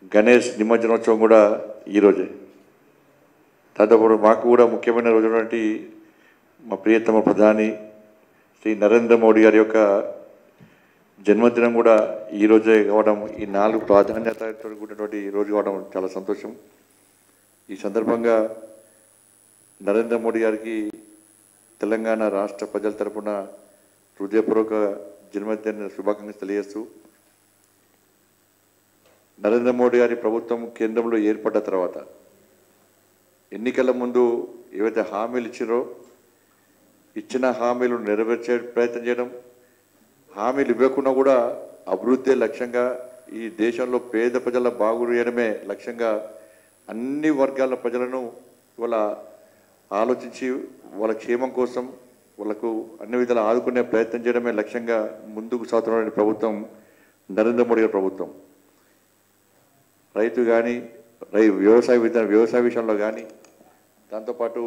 గణేష్ నిమజ్జనోత్సవం కూడా ఈరోజే. దాదాపు మాకు కూడా ముఖ్యమైన రోజు మా ప్రియతమ ప్రధాని శ్రీ నరేంద్ర మోడీ గారి యొక్క జన్మదినం కూడా ఈరోజే కావడం, ఈ 4 ప్రాధాన్యతతో కూడినటువంటి రోజు కావడం చాలా సంతోషం. ఈ సందర్భంగా నరేంద్ర మోడీ గారికి తెలంగాణ రాష్ట్ర ప్రజల తరపున హృదయపూర్వక జన్మదిన శుభాకాంక్షలు తెలియజేస్తూ, నరేంద్ర మోడీ గారి ప్రభుత్వం కేంద్రంలో ఏర్పడ్డ తర్వాత ఎన్నికల ముందు ఏవైతే హామీలు ఇచ్చిన హామీలు నెరవేర్చే ప్రయత్నం చేయడం, హామీలు ఇవ్వకుండా కూడా అభివృద్ధి లక్ష్యంగా ఈ దేశంలో పేద ప్రజల బాగు చేయడమే లక్ష్యంగా అన్ని వర్గాల ప్రజలను ఇవాళ ఆలోచించి వాళ్ళ క్షేమం కోసం వాళ్ళకు అన్ని విధాలు ఆదుకునే ప్రయత్నం చేయడమే లక్ష్యంగా ముందుకు సాగుతున్న ప్రభుత్వం నరేంద్ర మోడీ గారి ప్రభుత్వం. రైతు కానీ వ్యవసాయ విషయంలో కానీ, దాంతోపాటు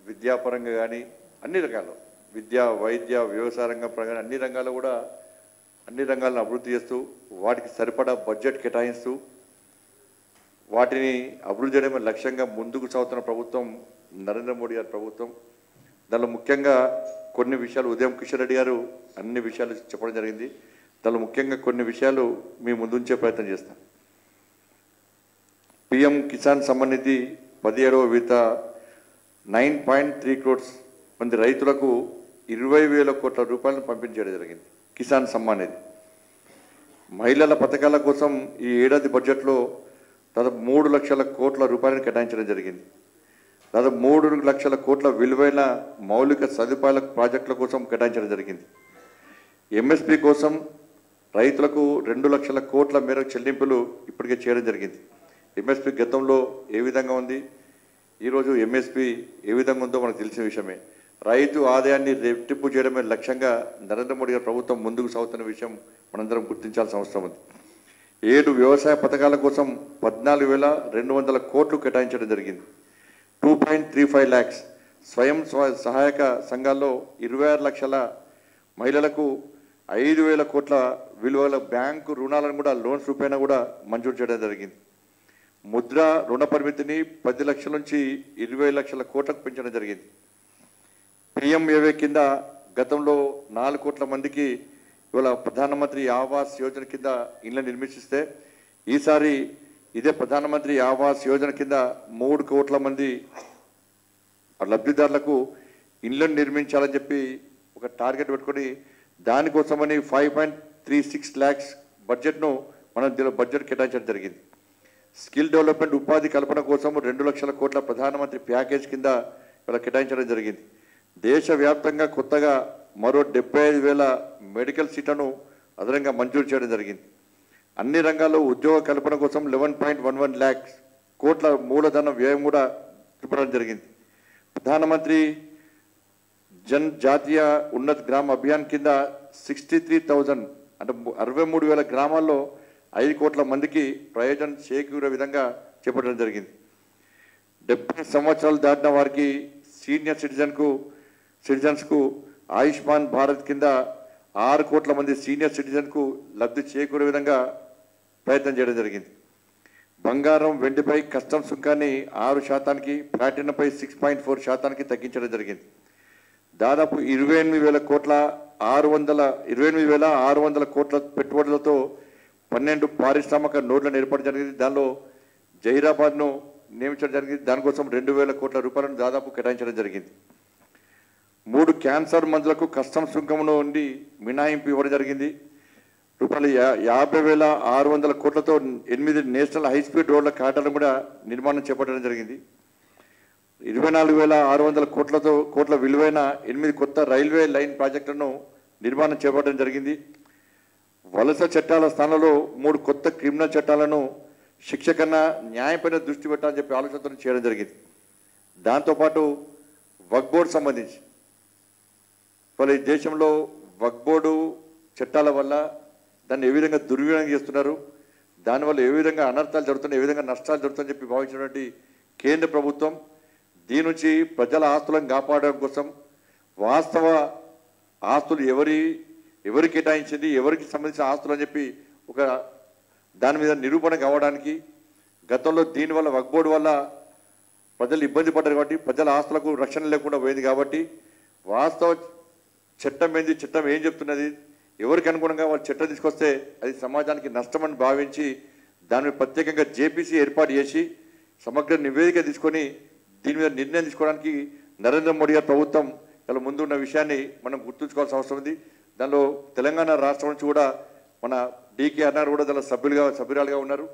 విద్యాపరంగా కానీ అన్ని రకాలు విద్య, వైద్య, వ్యవసాయ రంగం పరంగా అన్ని రంగాల్లో కూడా అన్ని రంగాలను అభివృద్ధి చేస్తూ వాటికి సరిపడా బడ్జెట్ కేటాయిస్తూ వాటిని అభివృద్ధి చేయడమే లక్ష్యంగా ముందుకు సాగుతున్న ప్రభుత్వం నరేంద్ర మోడీ గారి ప్రభుత్వం. దానిలో ముఖ్యంగా కొన్ని విషయాలు ఉదయం కిషన్ రెడ్డి గారు అన్ని విషయాలు చెప్పడం జరిగింది. దానిలో ముఖ్యంగా కొన్ని విషయాలు మీ ముందుంచే ప్రయత్నం చేస్తాం. పిఎం కిసాన్ సమ్మాన్ నిధి 17వ విడత 9.3 crores మంది రైతులకు 20,000 కోట్ల రూపాయలను పంపించడం జరిగింది. కిసాన్ సమ్మాన్ నిధి మహిళల పథకాల కోసం ఈ ఏడాది బడ్జెట్లో దాదాపు 3 లక్షల కోట్ల రూపాయలను కేటాయించడం జరిగింది. దాదాపు 3 లక్షల కోట్ల విలువైన మౌలిక సదుపాయాల ప్రాజెక్టుల కోసం కేటాయించడం జరిగింది. ఎంఎస్పి కోసం రైతులకు 2 లక్షల కోట్ల మేరకు చెల్లింపులు ఇప్పటికే చేయడం జరిగింది. ఎంఎస్పి గతంలో ఏ విధంగా ఉంది, ఈరోజు ఎంఎస్పి ఏ విధంగా ఉందో మనకు తెలిసిన విషయమే. రైతు ఆదాయాన్ని రెట్టింపు చేయడమే లక్ష్యంగా నరేంద్ర మోడీ గారి ప్రభుత్వం ముందుకు సాగుతున్న విషయం మనందరం గుర్తించాల్సిన అవసరం ఉంది. 7 వ్యవసాయ పథకాల కోసం 14,200 కోట్లు కేటాయించడం జరిగింది. 2.35 lakhs స్వయం సహాయక సంఘాల్లో 26 లక్షల మహిళలకు 5,000 కోట్ల విలువల బ్యాంకు రుణాలను కూడా లోన్స్ రూపేణా కూడా మంజూరు చేయడం జరిగింది. ముద్ర రుణ పరిమితిని 10 లక్షల నుంచి 20 లక్షల కోట్లకు పెంచడం జరిగింది. పిఎంఏవై కింద గతంలో 4 కోట్ల మందికి ఇవాళ ప్రధానమంత్రి ఆవాస్ యోజన కింద ఇళ్ల నిర్మిస్తే ఈసారి ఇదే ప్రధానమంత్రి ఆవాస్ యోజన కింద 3 కోట్ల మంది లబ్ధిదారులకు ఇళ్లను నిర్మించాలని చెప్పి ఒక టార్గెట్ పెట్టుకొని దానికోసమని 5.36 lakhs బడ్జెట్ను మనం దీనిలో బడ్జెట్ కేటాయించడం జరిగింది. స్కిల్ డెవలప్మెంట్ ఉపాధి కల్పన కోసం 2 లక్షల కోట్ల ప్రధానమంత్రి ప్యాకేజ్ కింద ఇలా కేటాయించడం జరిగింది. దేశవ్యాప్తంగా కొత్తగా మరో 75,000 మెడికల్ సీట్లను అదనంగా మంజూరు చేయడం జరిగింది. అన్ని రంగాల్లో ఉద్యోగ కల్పన కోసం 11.11 lakhs కోట్ల మూలధన వ్యయం కూడా చూపడం జరిగింది. ప్రధానమంత్రి జాతీయ ఉన్నత్ గ్రామ అభియాన్ కింద 63,000 అంటే 63,000 గ్రామాల్లో 5 కోట్ల మందికి ప్రయోజనం చేకూరే విధంగా చేపట్టడం జరిగింది. 70 సంవత్సరాలు దాటిన వారికి సీనియర్ సిటిజన్స్కు ఆయుష్మాన్ భారత్ కింద 6 కోట్ల మంది సీనియర్ సిటిజన్కు లబ్ధి చేకూరే విధంగా ప్రయత్నం చేయడం జరిగింది. బంగారం, వెండిపై కస్టమ్స్ సుంకాన్ని 6%, ప్లాటినంపై 6.4% తగ్గించడం జరిగింది. దాదాపు 28,600 కోట్ల పెట్టుబడులతో 12 పారిశ్రామిక నోడ్లను ఏర్పాటు జరిగింది. దానిలో జహీరాబాద్ను నియమించడం జరిగింది. దానికోసం 2,000 కోట్ల రూపాయలను దాదాపు కేటాయించడం జరిగింది. 3 క్యాన్సర్ మందులకు కస్టమ్స్ సుంకం నుండి మినహాయింపు ఇవ్వడం జరిగింది. రూపాయలు 50,600 కోట్లతో 8 నేషనల్ హైస్పీడ్ రోడ్ల కారిడార్లను కూడా నిర్మాణం చేపట్టడం జరిగింది. 24,600 కోట్ల విలువైన 8 కొత్త రైల్వే లైన్ ప్రాజెక్టులను నిర్మాణం చేపట్టడం జరిగింది. వలస చట్టాల స్థానంలో 3 కొత్త క్రిమినల్ చట్టాలను శిక్ష కన్నా న్యాయపైన దృష్టి పెట్టాలని చెప్పి ఆలోచనతో చేయడం జరిగింది. దాంతోపాటు వక్ఫ్ బోర్డు సంబంధించి వాళ్ళ ఈ దేశంలో వక్ఫ్ బోర్డు చట్టాల వల్ల దాన్ని ఏ విధంగా దుర్వినియోగం చేస్తున్నారు, దానివల్ల ఏ విధంగా అనర్థాలు జరుగుతున్నాయి, ఏ విధంగా నష్టాలు జరుగుతాయని చెప్పి భావించినటువంటి కేంద్ర ప్రభుత్వం దీని నుంచి ప్రజల ఆస్తులను కాపాడడం కోసం వాస్తవ ఆస్తులు ఎవరు కేటాయించింది, ఎవరికి సంబంధించిన ఆస్తులు అని చెప్పి ఒక దాని మీద నిరూపణ కావడానికి గతంలో దీనివల్ల వక్ఫ్ బోర్డు వల్ల ప్రజలు ఇబ్బంది పడ్డారు కాబట్టి ప్రజల ఆస్తులకు రక్షణ లేకుండా పోయింది కాబట్టి వాస్తవ చట్టం ఏంది, చట్టం ఏం చెప్తున్నది, ఎవరికి అనుగుణంగా వాళ్ళు చట్టం తీసుకొస్తే అది సమాజానికి నష్టమని భావించి దాని మీద ప్రత్యేకంగా జేపీసీ ఏర్పాటు చేసి సమగ్ర నివేదిక తీసుకొని దీని మీద నిర్ణయం తీసుకోవడానికి నరేంద్ర మోడీ గారి ప్రభుత్వం ఇలా ముందున్న విషయాన్ని మనం గుర్తుంచుకోవాల్సిన అవసరం ఉంది. దానిలో తెలంగాణ రాష్ట్రం నుంచి కూడా మన డీకే అన్నారు కూడా దానిలో సభ్యురాలుగా ఉన్నారు.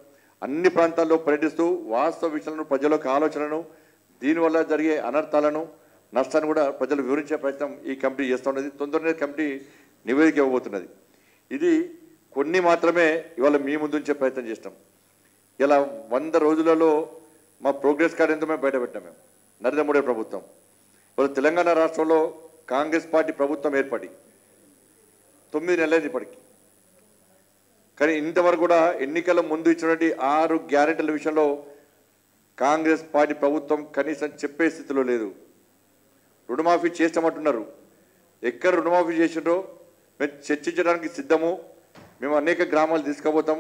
అన్ని ప్రాంతాల్లో పర్యటిస్తూ వాస్తవ విషయాలను ప్రజలకు ఆలోచనను దీనివల్ల జరిగే అనర్థాలను నష్టాన్ని కూడా ప్రజలు వివరించే ప్రయత్నం ఈ కమిటీ చేస్తున్నది. తొందరనే కమిటీ నివేదిక ఇవ్వబోతున్నది. ఇది కొన్ని మాత్రమే ఇవాళ మీ ముందు ఉంచే ప్రయత్నం చేస్తాం. ఇలా 100 రోజులలో మా ప్రోగ్రెస్ కార్డు ఎంతో మేము బయటపెట్టాం. మేము నరేంద్ర మోడీ ప్రభుత్వం ఇవాళ తెలంగాణ రాష్ట్రంలో కాంగ్రెస్ పార్టీ ప్రభుత్వం ఏర్పడి 9 నెలలైంది ఇప్పటికి. కానీ ఇంతవరకు కూడా ఎన్నికల ముందు ఇచ్చినటువంటి 6 గ్యారెంటీల విషయంలో కాంగ్రెస్ పార్టీ ప్రభుత్వం కనీసం చెప్పే స్థితిలో లేదు. రుణమాఫీ చేస్తామంటున్నారు. ఎక్కడ రుణమాఫీ చేసిండ్రో మేము చర్చించడానికి సిద్ధము. మేము అనేక గ్రామాలు తీసుకుపోతాం,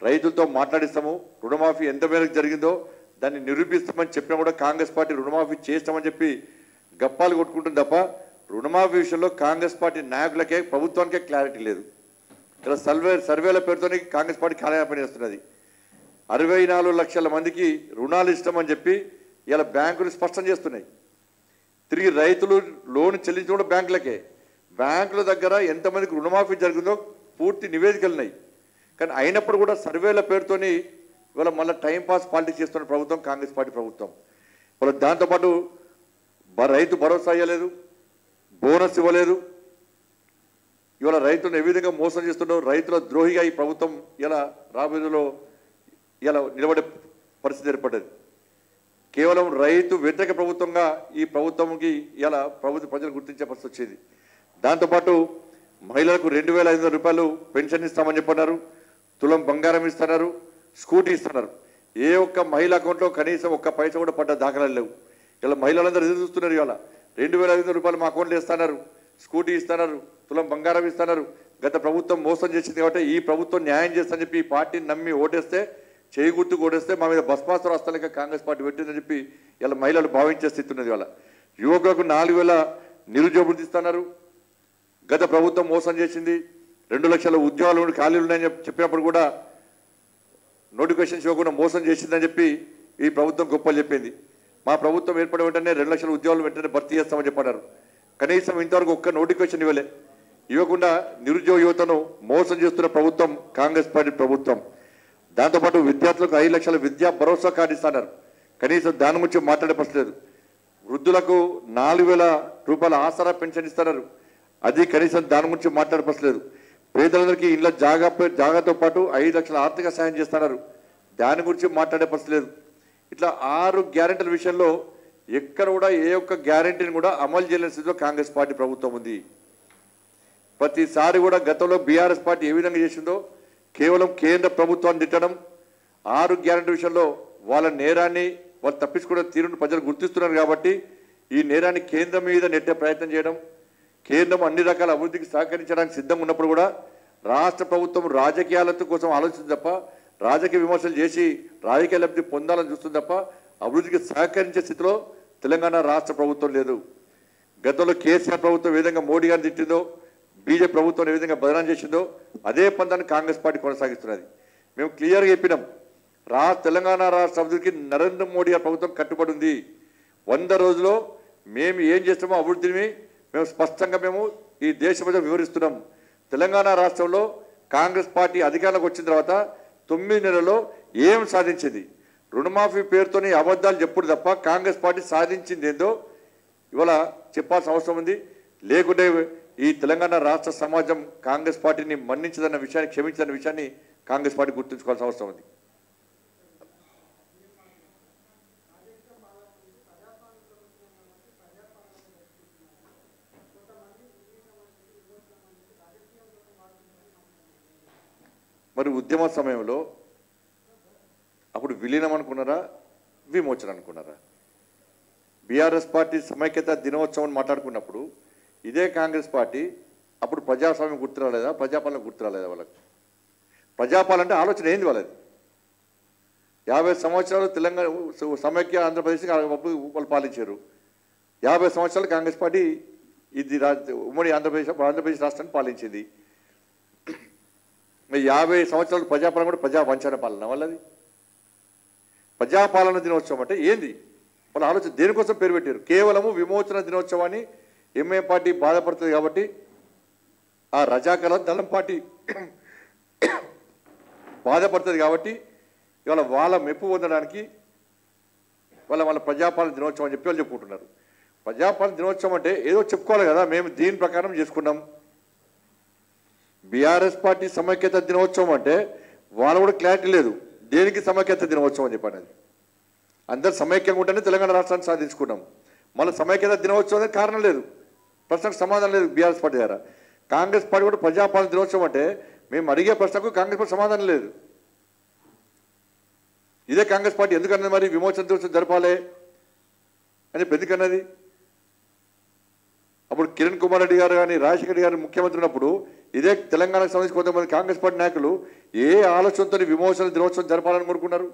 రైతులతో మాట్లాడిస్తాము. రుణమాఫీ ఎంత మేరకు జరిగిందో దాన్ని నిరూపిస్తామని చెప్పినా కూడా కాంగ్రెస్ పార్టీ రుణమాఫీ చేస్తామని చెప్పి గప్పాలు కొట్టుకుంటుంది తప్ప రుణమాఫీ విషయంలో కాంగ్రెస్ పార్టీ నాయకులకే ప్రభుత్వానికే క్లారిటీ లేదు. ఇలా సర్వేల పేరుతోనే కాంగ్రెస్ పార్టీ కాలయాపన చేస్తున్నది. 64 లక్షల మందికి రుణాలు ఇస్తామని చెప్పి ఇలా బ్యాంకులు స్పష్టం చేస్తున్నాయి. తిరిగి రైతులు లోన్ చెల్లించడం కూడా బ్యాంకులకే. బ్యాంకుల దగ్గర ఎంతమందికి రుణమాఫీ జరిగిందో పూర్తి నివేదికలు ఉన్నాయి. కానీ అయినప్పుడు కూడా సర్వేల పేరుతోని ఇవాళ మళ్ళీ టైంపాస్ పాలిటిక్స్ చేస్తున్న ప్రభుత్వం కాంగ్రెస్ పార్టీ ప్రభుత్వం. ఇవాళ దాంతోపాటు రైతు భరోసా ఇవ్వలేదు, బోనస్ ఇవ్వలేదు. ఇవాళ రైతులను ఏ విధంగా మోసం చేస్తుండో రైతుల ద్రోహిగా ఈ ప్రభుత్వం ఇలా రాబోయేలో ఇలా నిలబడే పరిస్థితి ఏర్పడ్డది. కేవలం రైతు వ్యతిరేక ప్రభుత్వంగా ఈ ప్రభుత్వంకి ఇలా ప్రజలు గుర్తించే పరిస్థితి వచ్చేది. దాంతోపాటు మహిళలకు 2,500 రూపాయలు పెన్షన్ ఇస్తామని చెప్పన్నారు, తులం బంగారం ఇస్తున్నారు, స్కూటీ ఇస్తున్నారు. ఏ ఒక్క మహిళ అకౌంట్లో కనీసం ఒక్క పైసా కూడా పడ్డ దాఖలాలు లేవు. ఇలా మహిళలందరూ ఎదురు చూస్తున్నారు. ఇవాళ 2,500 రూపాయలు మా అకౌంట్లో ఇస్తున్నారు, స్కూటీ ఇస్తున్నారు, తులం బంగారం ఇస్తున్నారు. గత ప్రభుత్వం మోసం చేసింది కాబట్టి ఈ ప్రభుత్వం న్యాయం చేస్తుందని చెప్పి ఈ పార్టీని నమ్మి ఓటేస్తే, చేయి గుర్తు ఓటేస్తే మా మీద భస్మాసుర హస్తాలక కాంగ్రెస్ పార్టీ పెట్టిందని చెప్పి ఇలా మహిళలు భావించే స్థితి ఉన్నది. ఇవాళ యువకులకు 4,000 నిరుద్యోగ ఇస్తున్నారు. గత ప్రభుత్వం మోసం చేసింది. 2 లక్షల ఉద్యోగాలు ఖాళీలు ఉన్నాయని చెప్పినప్పుడు కూడా నోటిఫికేషన్స్ ఇవ్వకుండా మోసం చేసిందని చెప్పి ఈ ప్రభుత్వం గొప్పలు చెప్పింది. మా ప్రభుత్వం ఏర్పడిన వెంటనే 2 లక్షల ఉద్యోగాలు వెంటనే భర్తీ చేస్తామని చెప్పన్నారు. కనీసం ఇంతవరకు ఒక్క నోటిఫికేషన్ ఇవ్వకుండా నిరుద్యోగ యువతను మోసం చేస్తున్న ప్రభుత్వం కాంగ్రెస్ పార్టీ ప్రభుత్వం. దాంతోపాటు విద్యార్థులకు 5 లక్షల విద్యా భరోసా కార్డు ఇస్తున్నారు. కనీసం దాని గురించి మాట్లాడే పరిస్థితి లేదు. వృద్ధులకు 4,000 రూపాయల ఆసరా పెన్షన్ ఇస్తున్నారు. అది కనీసం దాని గురించి మాట్లాడే పరిస్థితి లేదు. పేదలందరికీ ఇళ్ళ జాగాతో పాటు 5 లక్షల ఆర్థిక సాయం చేస్తున్నారు. దాని గురించి మాట్లాడే పరిస్థితి లేదు. ఇట్లా 6 గ్యారెంటీల విషయంలో ఎక్కడ కూడా ఏ ఒక్క గ్యారెంటీని కూడా అమలు చేయలేని స్థితిలో కాంగ్రెస్ పార్టీ ప్రభుత్వం ఉంది. ప్రతిసారి కూడా గతంలో బీఆర్ఎస్ పార్టీ ఏ విధంగా చేసిందో కేవలం కేంద్ర ప్రభుత్వాన్ని తిట్టడం, 6 గ్యారెంటీ విషయంలో వాళ్ళ నేరాన్ని వాళ్ళు తప్పించుకునే తీరును ప్రజలు గుర్తిస్తున్నారు కాబట్టి ఈ నేరాన్ని కేంద్రం మీద నెట్టే ప్రయత్నం చేయడం, కేంద్రం అన్ని రకాల అభివృద్ధికి సహకరించడానికి సిద్ధంగా ఉన్నప్పుడు కూడా రాష్ట్ర ప్రభుత్వం రాజకీయాల కోసం ఆలోచిస్తుంది తప్ప, రాజకీయ విమర్శలు చేసి రాజకీయ లబ్ధి పొందాలని చూస్తుంది తప్ప అభివృద్ధికి సహకరించే స్థితిలో తెలంగాణ రాష్ట్ర ప్రభుత్వం లేదు. గతంలో కేసీఆర్ ప్రభుత్వం ఏ విధంగా మోడీ గారిని తిట్టిందో, బీజేపీ ప్రభుత్వం ఏ విధంగా బదనాం చేసిందో అదే పందాన్ని కాంగ్రెస్ పార్టీ కొనసాగిస్తున్నది. మేము క్లియర్గా చెప్పినాం, తెలంగాణ రాష్ట్ర అభివృద్ధికి నరేంద్ర మోడీ గారి ప్రభుత్వం కట్టుబడి ఉంది. 100 రోజుల్లో మేము ఏం చేస్తామో అభివృద్ధిని మేము స్పష్టంగా ఈ దేశ ప్రజలు వివరిస్తున్నాం. తెలంగాణ రాష్ట్రంలో కాంగ్రెస్ పార్టీ అధికారంలోకి వచ్చిన తర్వాత 9 నెలల్లో ఏం సాధించింది? రుణమాఫీ పేరుతోని అబద్ధాలు చెప్పుడు తప్ప కాంగ్రెస్ పార్టీ సాధించింది ఏందో ఇవాళ చెప్పాల్సిన అవసరం ఉంది. లేకుంటే ఈ తెలంగాణ రాష్ట్ర సమాజం కాంగ్రెస్ పార్టీని మన్నించదన్న విషయాన్ని, క్షమించదన్న విషయాన్ని కాంగ్రెస్ పార్టీ గుర్తుంచుకోవాల్సిన అవసరం ఉంది. మరి ఉద్యమ సమయంలో అప్పుడు విలీనం అనుకున్నారా, విమోచన అనుకున్నారా? బీఆర్ఎస్ పార్టీ సమైక్యత దినోత్సవం మాట్లాడుకున్నప్పుడు ఇదే కాంగ్రెస్ పార్టీ అప్పుడు ప్రజాస్వామ్యం గుర్తురాలేదా, ప్రజాపాలన గుర్తురాలేదా? వాళ్ళకు ప్రజాపాలన అంటే ఆలోచన ఏంది వాళ్ళది? 50 సంవత్సరాలు తెలంగాణ సమైక్య ఆంధ్రప్రదేశ్ వాళ్ళు పాలించారు. 50 సంవత్సరాలు కాంగ్రెస్ పార్టీ ఇది ఉమ్మడి ఆంధ్రప్రదేశ్ రాష్ట్రాన్ని పాలించింది. 50 సంవత్సరాలు ప్రజాపాలన కూడా ప్రజా వంచన పాలన వాళ్ళది. ప్రజాపాలన దినోత్సవం అంటే ఏంది? వాళ్ళ ఆలోచన దేనికోసం పేరు పెట్టారు? కేవలము విమోచన దినోత్సవాన్ని ఎంఐఎం పార్టీ బాధపడుతుంది కాబట్టి, ఆ రజాకర్ల దళం పార్టీ బాధపడుతుంది కాబట్టి ఇవాళ వాళ్ళ మెప్పు పొందడానికి వాళ్ళ ప్రజాపాలన దినోత్సవం అని చెప్పి వాళ్ళు చెప్పుకుంటున్నారు. ప్రజాపాలన దినోత్సవం అంటే ఏదో చెప్పుకోవాలి కదా, మేము దీని ప్రకారం చేసుకున్నాం. బీఆర్ఎస్ పార్టీ సమైక్యత దినోత్సవం అంటే వాళ్ళు కూడా క్లారిటీ లేదు దేనికి సమైక్యత దినోత్సవం అని చెప్పాను. అందరు సమైక్యంగా ఉంటేనే తెలంగాణ రాష్ట్రాన్ని సాధించుకున్నాం. మళ్ళీ సమైక్యత దినోత్సవం కారణం లేదు, ప్రశ్నకు సమాధానం లేదు బీఆర్ఎస్ పార్టీ ద్వారా. కాంగ్రెస్ పార్టీ కూడా ప్రజాపాలన దినోత్సవం అంటే మేము అడిగే ప్రశ్నకు కాంగ్రెస్ పార్టీ సమాధానం లేదు. ఇదే కాంగ్రెస్ పార్టీ ఎందుకన్నది మరి విమోచన దినోత్సవం జరపాలి అని చెప్పి ఎందుకన్నది? అప్పుడు కిరణ్ కుమార్ రెడ్డి గారు కానీ రాజశేఖర రెడ్డి గారు ముఖ్యమంత్రి ఉన్నప్పుడు ఇదే తెలంగాణకు సంబంధించి కొంతమంది కాంగ్రెస్ పార్టీ నాయకులు ఏ ఆలోచనతో విమోచన దినోత్సవం జరపాలని కోరుకున్నారు?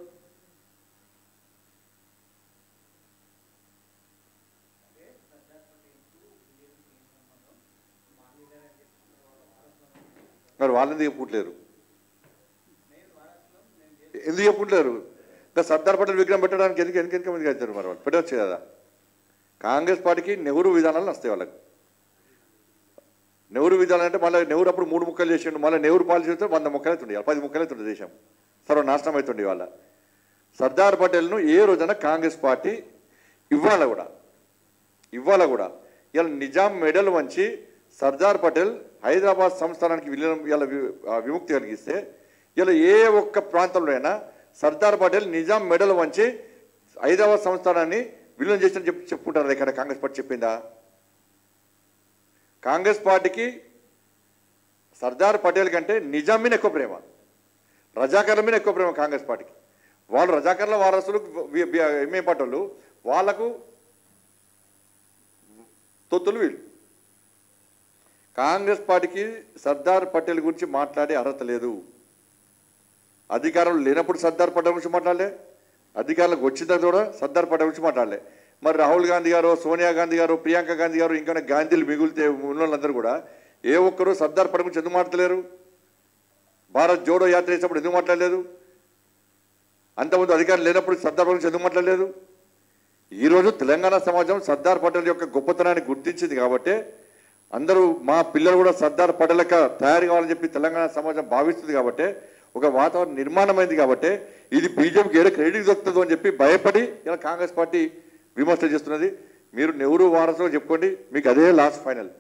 మరి వాళ్ళని చెప్పుకుంటలేరు, ఎందుకు చెప్పుకుంటలేరు? ఇంకా సర్దార్ పటేల్ విగ్రహం పెట్టడానికి ఎందుకు మంది అవుతారు? మరి వాళ్ళు పెట్టవచ్చు కదా. కాంగ్రెస్ పార్టీకి నెహ్రూ విధానాలు వస్తాయి వాళ్ళకి. నెహ్రూ విధానం అంటే మళ్ళీ నెహ్రూ అప్పుడు 3 ముక్కలు చేసిండు, మళ్ళీ నెహ్రూ పాలసీ 100 ముక్కలు అవుతుండే, 10 ముక్కలు అవుతుండే, దేశం సర్వనాశనం అవుతుండే. వాళ్ళ సర్దార్ పటేల్ను ఏ రోజున కాంగ్రెస్ పార్టీ ఇవాళ కూడా ఇలా నిజాం మెడల్ వంచి సర్దార్ పటేల్ హైదరాబాద్ సంస్థానానికి ఇలా విముక్తి కలిగిస్తే ఇలా ఏ ఒక్క ప్రాంతంలో అయినా సర్దార్ పటేల్ నిజాం మెడల్ వంచి హైదరాబాద్ సంస్థానాన్ని విలీనం చేసిన చెప్పుకుంటారు. ఇక్కడ కాంగ్రెస్ పార్టీ చెప్పిందా? కాంగ్రెస్ పార్టీకి సర్దార్ పటేల్ కంటే నిజాం మీద ఎక్కువ ప్రేమ, రజాకర్ల మీద ఎక్కువ ప్రేమ కాంగ్రెస్ పార్టీకి. వాళ్ళు రజాకర్ల వారసులు ఎంఏ పార్టీలు, వాళ్లకు తొత్తులు వీళ్ళు. కాంగ్రెస్ పార్టీకి సర్దార్ పటేల్ గురించి మాట్లాడే అర్హత లేదు. అధికారంలో లేనప్పుడు సర్దార్ పటేల్ గురించి మాట్లాడలే, అధికారంలోకి వచ్చిన తర్వాత కూడా సర్దార్ పటేల్ గురించి మాట్లాడలే. మరి రాహుల్ గాంధీ గారు, సోనియా గాంధీ గారు, ప్రియాంక గాంధీ గారు, ఇంకా గాంధీలు మిగులితే ఉన్న వాళ్ళందరూ కూడా ఏ ఒక్కరు సర్దార్ పటేల్ గురించి ఎందుకు మాట్లాడలేరు? భారత్ జోడో యాత్ర చేసినప్పుడు ఎందుకు మాట్లాడలేదు? అంతకుముందు అధికారం లేనప్పుడు సర్దార్ పటేల్ గురించి ఎందుకు మాట్లాడలేదు? ఈరోజు తెలంగాణ సమాజం సర్దార్ పటేల్ యొక్క గొప్పతనాన్ని గుర్తించింది కాబట్టి అందరూ మా పిల్లలు కూడా సర్దార్ పటేల్క తయారు కావాలని చెప్పి తెలంగాణ సమాజం భావిస్తుంది కాబట్టి ఒక వాతావరణం నిర్మాణమైంది కాబట్టి ఇది బీజేపీకి ఏదో క్రెడిట్ దొరుకుతుందో అని చెప్పి భయపడి ఇలా కాంగ్రెస్ పార్టీ విమర్శ చేస్తున్నది. మీరు నెహ్రూ వారసులు చెప్పుకోండి, మీకు అదే లాస్ట్ ఫైనల్.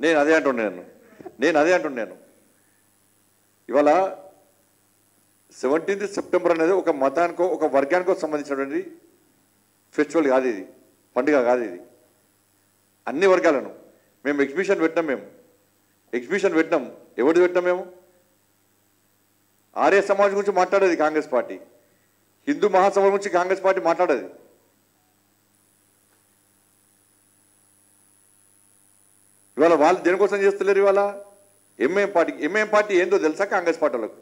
నేను అదే అంటున్నాను. ఇవాళ 17 సెప్టెంబర్ అనేది ఒక మతానికో ఒక వర్గానికో సంబంధించినటువంటి ఫెస్టివల్ కాదు, ఇది పండుగ కాదు. ఇది అన్ని వర్గాలను మేము ఎగ్జిబిషన్ పెట్టినాం. ఎవరిది పెట్టినాం? మేము ఆర్య సమాజ్ గురించి మాట్లాడేది కాంగ్రెస్ పార్టీ, హిందూ మహాసభ గురించి కాంగ్రెస్ పార్టీ మాట్లాడేది. ఇవాళ వాళ్ళు దేనికోసం చేస్తలేరు? ఇవాళ ఎంఐఎం పార్టీ ఏందో తెలుసా కాంగ్రెస్ పార్టీలకు?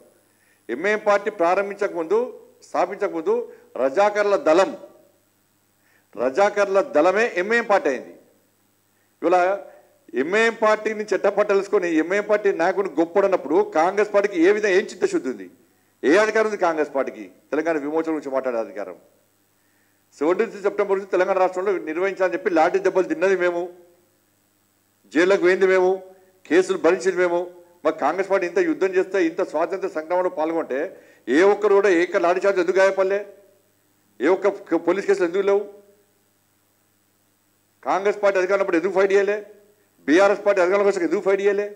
ఎంఐఎం పార్టీ స్థాపించకముందు రజాకర్ల దళమే ఎంఐఎం పార్టీ అయింది. ఇవాళ ఎంఐఎం పార్టీని చెట్టపట్టలుసుకొని ఎంఐఎం పార్టీ నాయకుడిని గొప్పడన్నప్పుడు కాంగ్రెస్ పార్టీకి ఏ విధంగా ఏం చిత్తశుద్ధి ఉంది? ఏ అధికారం ఉంది కాంగ్రెస్ పార్టీకి తెలంగాణ విమోచన గురించి మాట్లాడే అధికారం? 17 సెప్టెంబర్ నుంచి తెలంగాణ రాష్ట్రంలో నిర్వహించాలని చెప్పి లాఠీ దెబ్బలు తిన్నది మేము, జైళ్ళకు పోయింది మేము, కేసులు భరించింది మేము. మా కాంగ్రెస్ పార్టీ ఇంత యుద్ధం చేస్తే, ఇంత స్వాతంత్ర సంగ్రామంలో పాల్గొంటే ఏ ఒక్కరు కూడా లాఠీ చార్జ్ ఎందుకు గాయపడలే? ఏ ఒక్క పోలీస్ కేసులు ఎందుకు లేవు? కాంగ్రెస్ పార్టీ అధికారంలో ఎందుకు ఫైట్ చేయలే? బీఆర్ఎస్ పార్టీ అధికారంలో ఎందుకు ఫైట్ చేయలే?